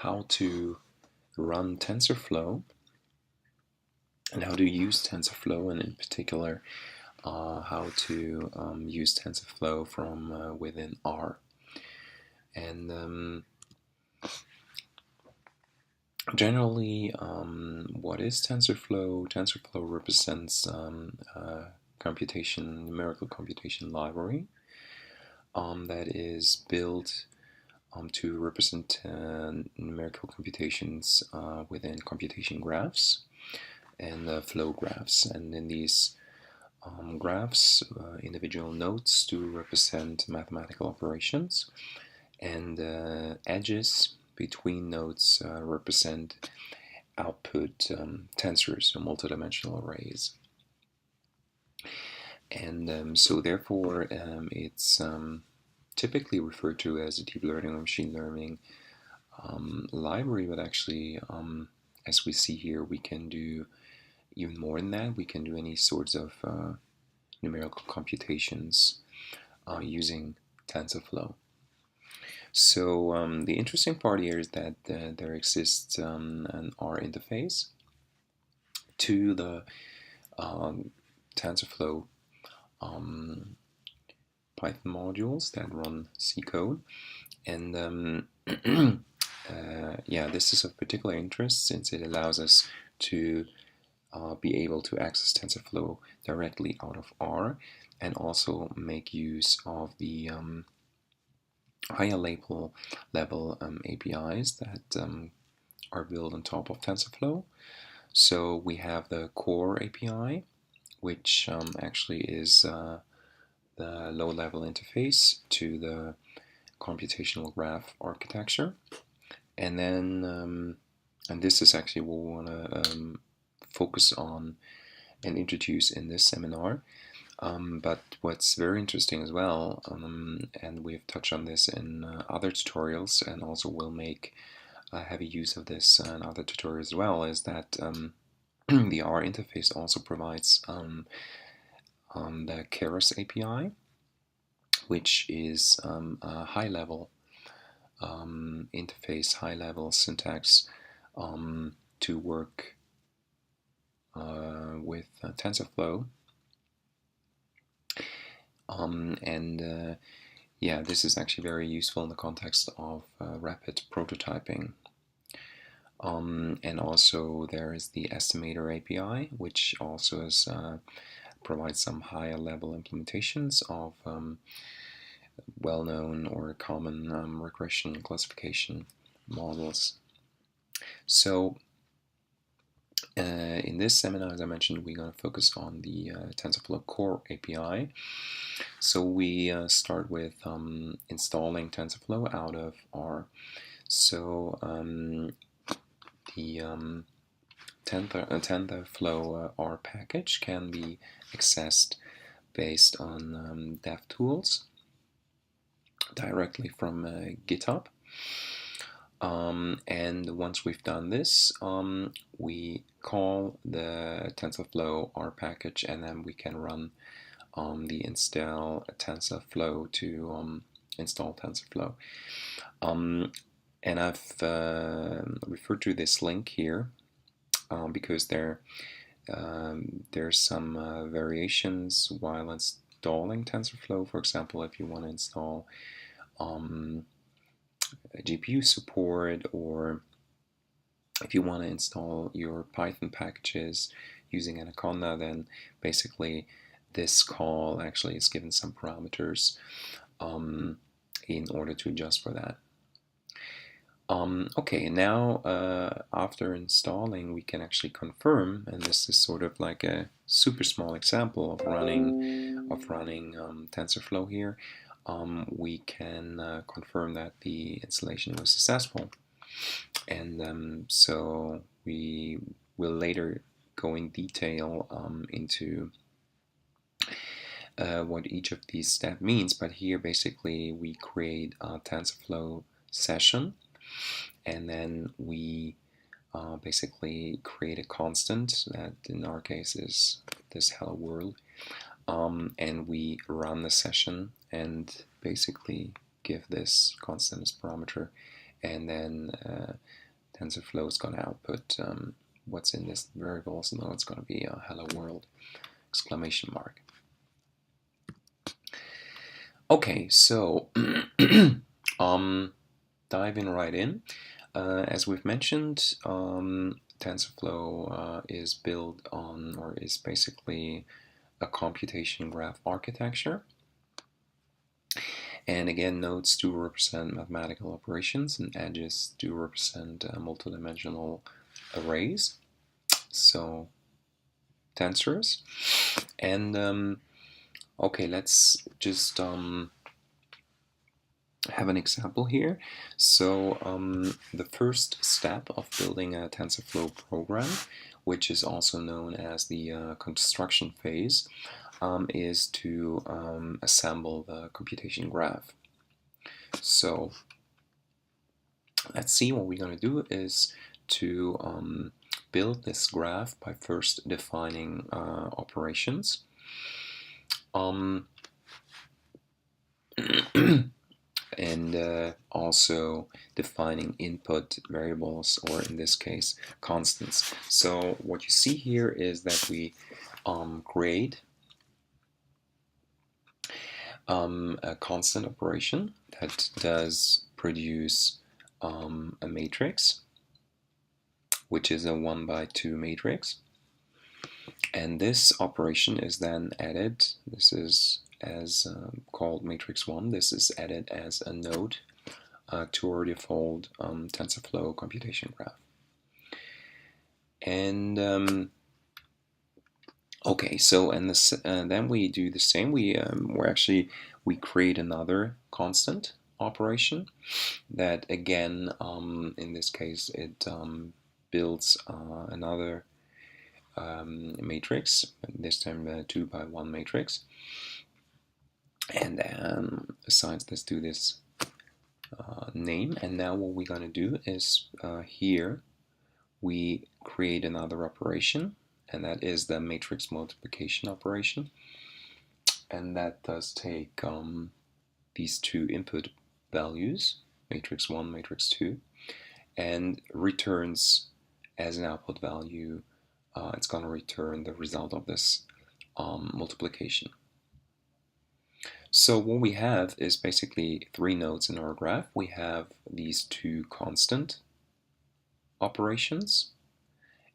how to run TensorFlow and how to use TensorFlow, and in particular how to use TensorFlow from within R. And generally, what is TensorFlow? TensorFlow represents numerical computation library that is built to represent numerical computations within computation graphs and flow graphs. And in these graphs, individual nodes do represent mathematical operations, and edges between nodes represent output tensors or multidimensional arrays. And so therefore it's typically referred to as a deep learning or machine learning library, but actually as we see here, we can do even more than that. We can do any sorts of numerical computations using TensorFlow. So the interesting part here is that there exists an R interface to the TensorFlow Python modules that run C code, and yeah, this is of particular interest since it allows us to be able to access TensorFlow directly out of R, and also make use of the higher level APIs that are built on top of TensorFlow. So we have the core API, which actually is the low-level interface to the computational graph architecture. And then, and this is actually what we want to focus on and introduce in this seminar. But what's very interesting as well, and we've touched on this in other tutorials, and also will make heavy use of this in other tutorials as well, is that the R interface also provides the Keras API, which is a high-level interface, high-level syntax to work with TensorFlow. Yeah, this is actually very useful in the context of rapid prototyping. And also there is the estimator API, which also is, provides some higher level implementations of well-known or common regression classification models. So in this seminar, as I mentioned, we're going to focus on the TensorFlow core API. So we start with installing TensorFlow out of R. So the TensorFlow R package can be accessed based on DevTools directly from GitHub. And once we've done this, we call the TensorFlow R package, and then we can run the install TensorFlow to install TensorFlow. And I've referred to this link here because there's some variations while installing TensorFlow. For example, if you want to install GPU support, or if you want to install your Python packages using Anaconda, then basically this call actually is given some parameters in order to adjust for that. Okay, now after installing, we can actually confirm, and this is sort of like a super small example of running TensorFlow here. We can confirm that the installation was successful, and so we will later go in detail into what each of these steps means. But here basically we create a TensorFlow session, and then we basically create a constant that in our case is this hello world, and we run the session and basically give this constant as parameter, and then TensorFlow is going to output what's in this variable. So now it's going to be a hello world exclamation mark. Okay, so diving right in. As we've mentioned, TensorFlow is built on, or is basically a computation graph architecture. And again, nodes do represent mathematical operations, and edges do represent multidimensional arrays, so tensors. And okay, let's just have an example here. So the first step of building a TensorFlow program, which is also known as the construction phase, is to assemble the computation graph. So let's see, what we're going to do is to build this graph by first defining operations. And also defining input variables, or in this case constants. So what you see here is that we create a constant operation that does produce a matrix, which is a 1 by 2 matrix, and this operation is then added. This is as called matrix 1. This is added as a node to our default TensorFlow computation graph. And okay, so then we do the same. We create another constant operation that again, in this case, it builds another matrix, this time a 2 by 1 matrix, and assigns this to this name. And now what we're going to do is here we create another operation, and that is the matrix multiplication operation, and that does take these two input values, matrix 1, matrix 2, and returns as an output value, it's going to return the result of this multiplication. So what we have is basically 3 nodes in our graph. We have these 2 constant operations,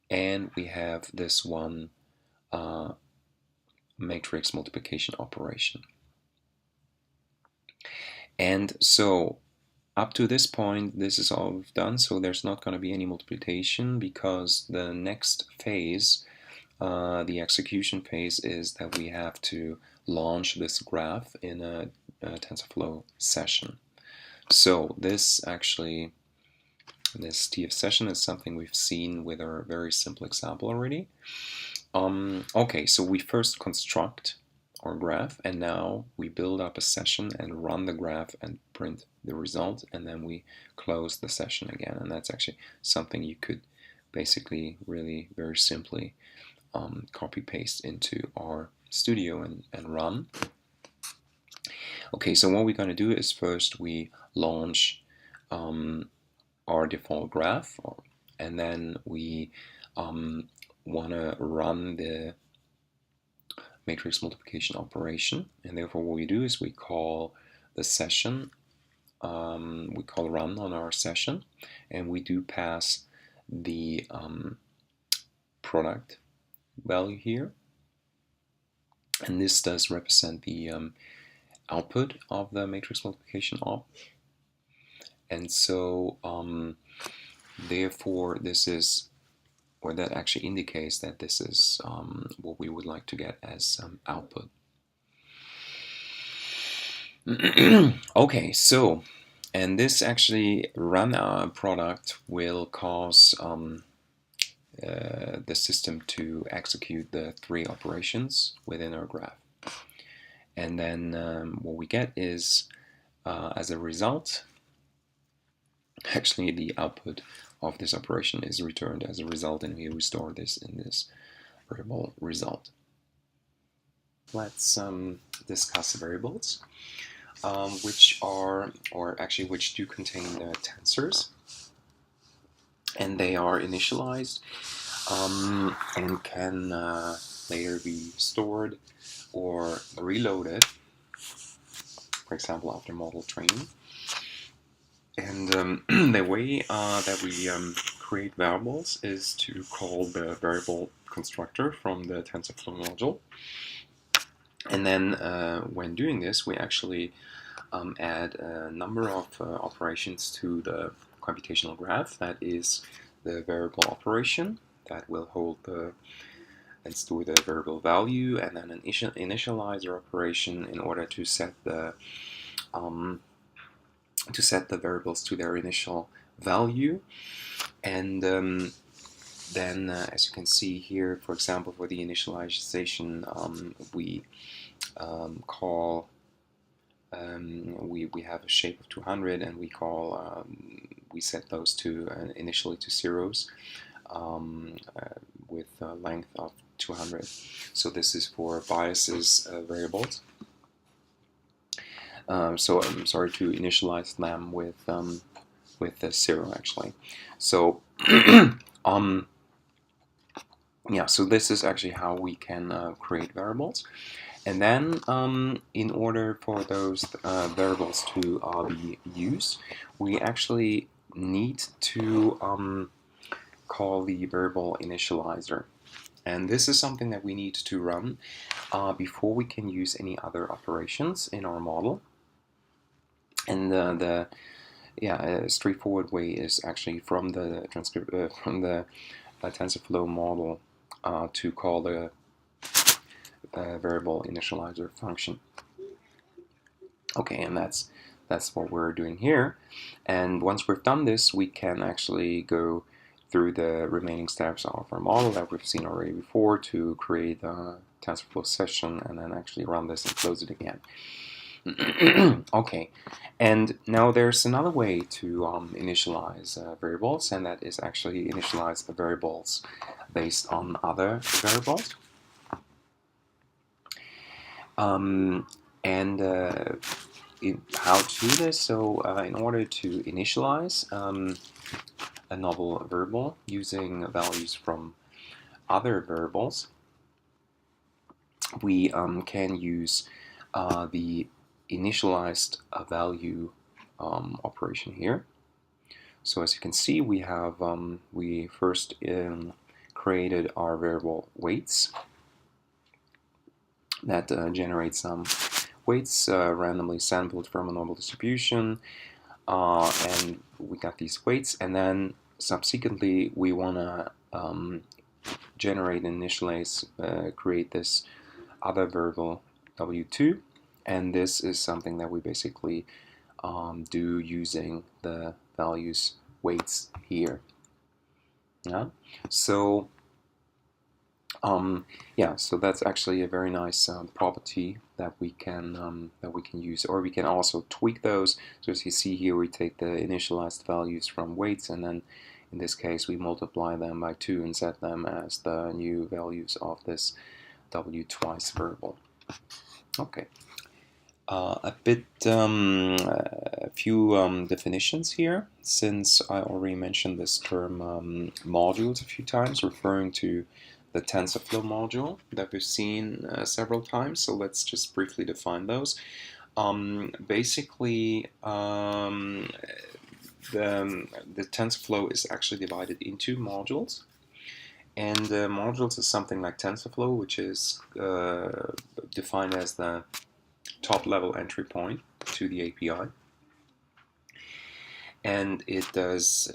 and we have this one matrix multiplication operation. And so up to this point, this is all we've done, so there's not going to be any multiplication, because the next phase, the execution phase, is that we have to launch this graph in a TensorFlow session. So this TF session is something we've seen with our very simple example already. Okay, so we first construct our graph, and now we build up a session and run the graph and print the result, and then we close the session again. And that's actually something you could basically really very simply copy paste into our studio and run. Okay, so what we're going to do is first we launch our default graph, and then we want to run the matrix multiplication operation, and therefore what we do is we call the session, we call run on our session, and we do pass the product value here, and this does represent the output of the matrix multiplication op. And so therefore this is, or that actually indicates that this is what we would like to get as output. Okay, so, and this actually run product will cause the system to execute the 3 operations within our graph. And then what we get is, as a result, actually the output of this operation is returned as a result, and we restore this in this variable result. Let's discuss variables. which are, or actually which do contain the tensors, and they are initialized and can later be stored or reloaded, for example, after model training. And the way that we create variables is to call the variable constructor from the Tensorflow module. And then when doing this, we actually add a number of operations to the computational graph. That is the variable operation that will hold and store the variable value, and then an initializer operation in order to set the variables to their initial value. And then as you can see here, for example, for the initialization, we call we have a shape of 200, and we set those to initially to zeros with a length of 200. So this is for biases variables. So I'm sorry, to initialize them with the 0 actually. So yeah, so this is actually how we can create variables. And then in order for those variables to be used, we actually need to call the variable initializer. And this is something that we need to run before we can use any other operations in our model. And the straightforward way is actually from the TensorFlow model to call the variable initializer function. Okay, and that's what we're doing here. And once we've done this, we can actually go through the remaining steps of our model that we've seen already before to create a TensorFlow session and then actually run this and close it again. Okay, and now there's another way to initialize variables, and that is actually initialize the variables based on other variables. And how to do this? So in order to initialize a novel variable using values from other variables, we can use the initialized value operation here. So as you can see, we have we first created our variable weights that generates some weights randomly sampled from a normal distribution, and we got these weights, and then subsequently we want to generate and initialize, create this other variable w2, and this is something that we basically do using the values weights here. Yeah, so yeah, so that's actually a very nice property that we can use, or we can also tweak those. So as you see here, we take the initialized values from weights, and then in this case we multiply them by 2 and set them as the new values of this w twice variable. Okay, a few definitions here, since I already mentioned this term modules a few times, referring to the TensorFlow module that we've seen several times. So let's just briefly define those. Basically, the TensorFlow is actually divided into modules. And modules is something like TensorFlow, which is defined as the top-level entry point to the API. And it does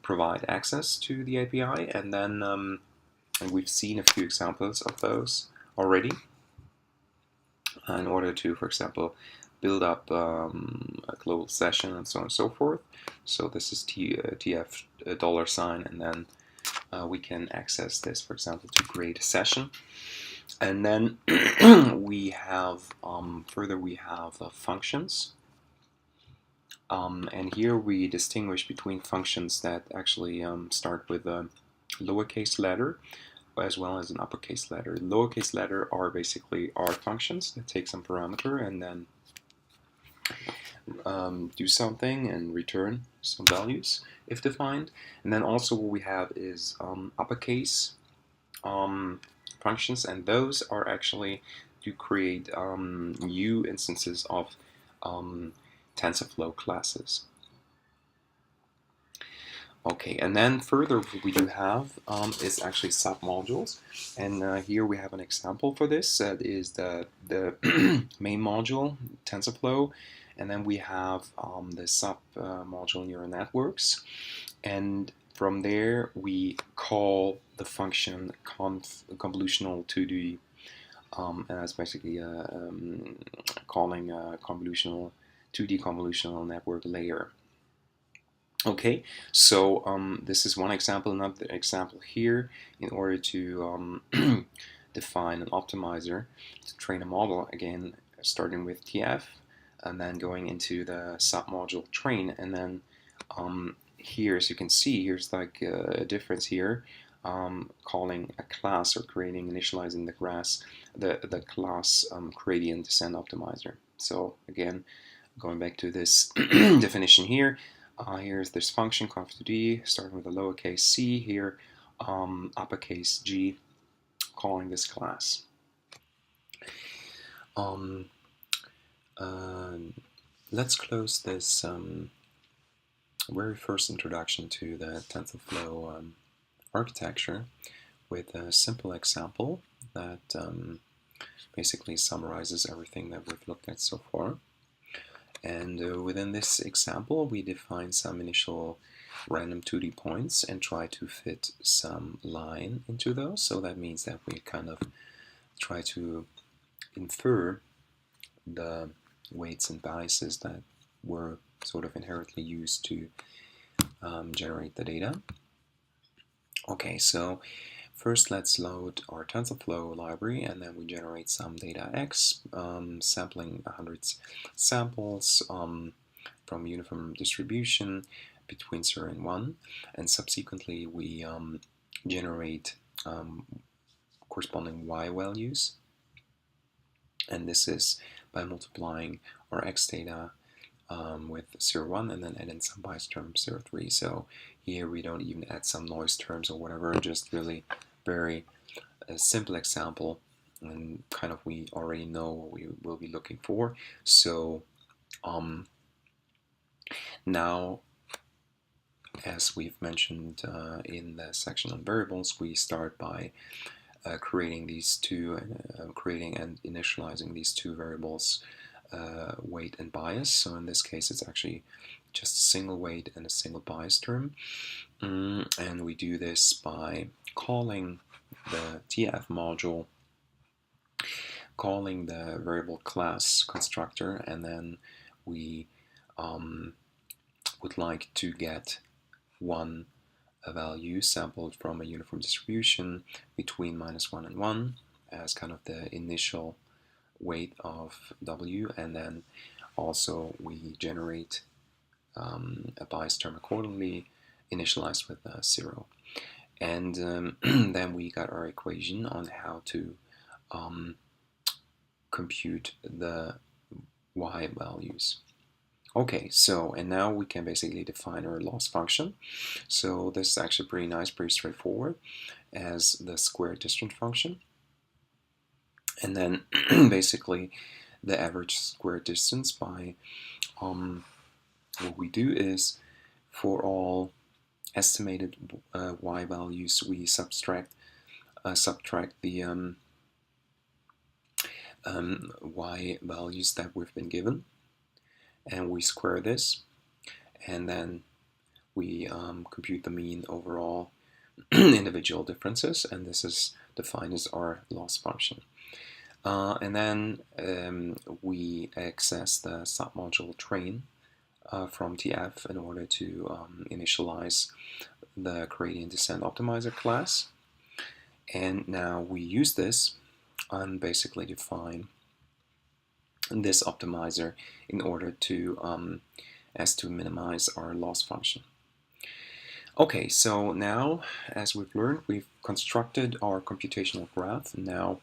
provide access to the API, and then and we've seen a few examples of those already in order to, for example, build up a global session and so on and so forth. So this is TF $, and then we can access this, for example, to create a session. And then we have further we have functions, and here we distinguish between functions that actually start with a lowercase letter as well as an uppercase letter. Lowercase letter are basically functions that take some parameter and then do something and return some values if defined. And then also what we have is uppercase functions, and those are actually to create new instances of TensorFlow classes. Okay, and then further what we do have is actually submodules, and here we have an example for this. That is the main module, TensorFlow, and then we have the sub module neural networks, and from there we call the function convolutional 2D, and that's basically calling a convolutional 2D convolutional network layer. Okay, so this is one example. Another example here, in order to define an optimizer to train a model, again starting with TF and then going into the submodule train, and then here, as you can see, here's like a difference here, calling a class or creating, initializing the class gradient descent optimizer. So again, going back to this definition here, here's this function conv2d starting with a lowercase c here, uppercase G, calling this class. Let's close this very first introduction to the TensorFlow architecture with a simple example that basically summarizes everything that we've looked at so far. And within this example, we define some initial random 2D points and try to fit some line into those. So that means that we kind of try to infer the weights and biases that were sort of inherently used to generate the data. Okay, so first let's load our TensorFlow library, and then we generate some data X, sampling 100 samples from uniform distribution between 0 and 1, and subsequently we generate corresponding Y values, and this is by multiplying our X data with 0, 1, and then add in some bias term 0, 3. So here we don't even add some noise terms or whatever, just really very simple example, and kind of we already know what we will be looking for. So now, as we've mentioned in the section on variables, we start by creating these two, creating and initializing these two variables, weight and bias. So in this case, it's actually just a single weight and a single bias term, and we do this by calling the TF module, calling the variable class constructor, and then we would like to get one value sampled from a uniform distribution between -1 and 1 as kind of the initial weight of W, and then also we generate a bias term accordingly, initialized with 0. And then we got our equation on how to compute the Y values. Okay, so, and now we can basically define our loss function. So this is actually pretty nice, pretty straightforward, as the square distance function. And then basically the average square distance by, what we do is, for all estimated Y values, we subtract the Y values that we've been given, and we square this, and then we compute the mean over all individual differences, and this is defined as our loss function. And then we access the submodule train from TF in order to initialize the gradient descent optimizer class. And now we use this and basically define this optimizer in order to minimize our loss function. Okay, so now, as we've learned, we've constructed our computational graph. Now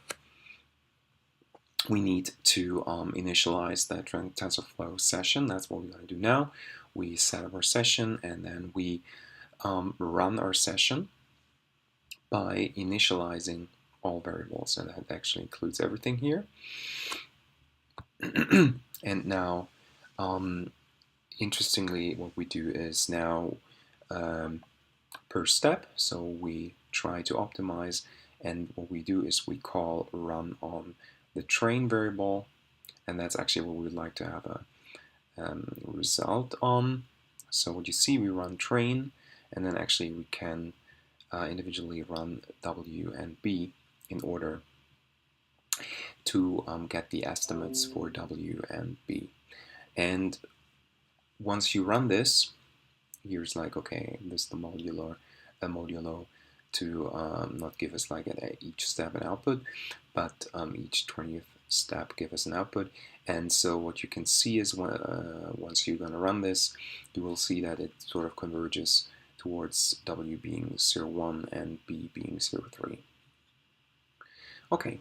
we need to initialize that TensorFlow session. That's what we're going to do now. We set up our session, and then we run our session by initializing all variables, and that actually includes everything here. And now, interestingly, what we do is now per step, so we try to optimize, and what we do is we call run on the train variable, and that's actually what we would like to have a result on. So what you see, we run train, and then actually we can individually run W and B in order to get the estimates for W and B. And once you run this, here's like, okay, this is the modulo to not give us like each step an output, but each 20th step give us an output. And so what you can see is once you're going to run this, you will see that it sort of converges towards W being 0.1 and B being 0.3. Okay.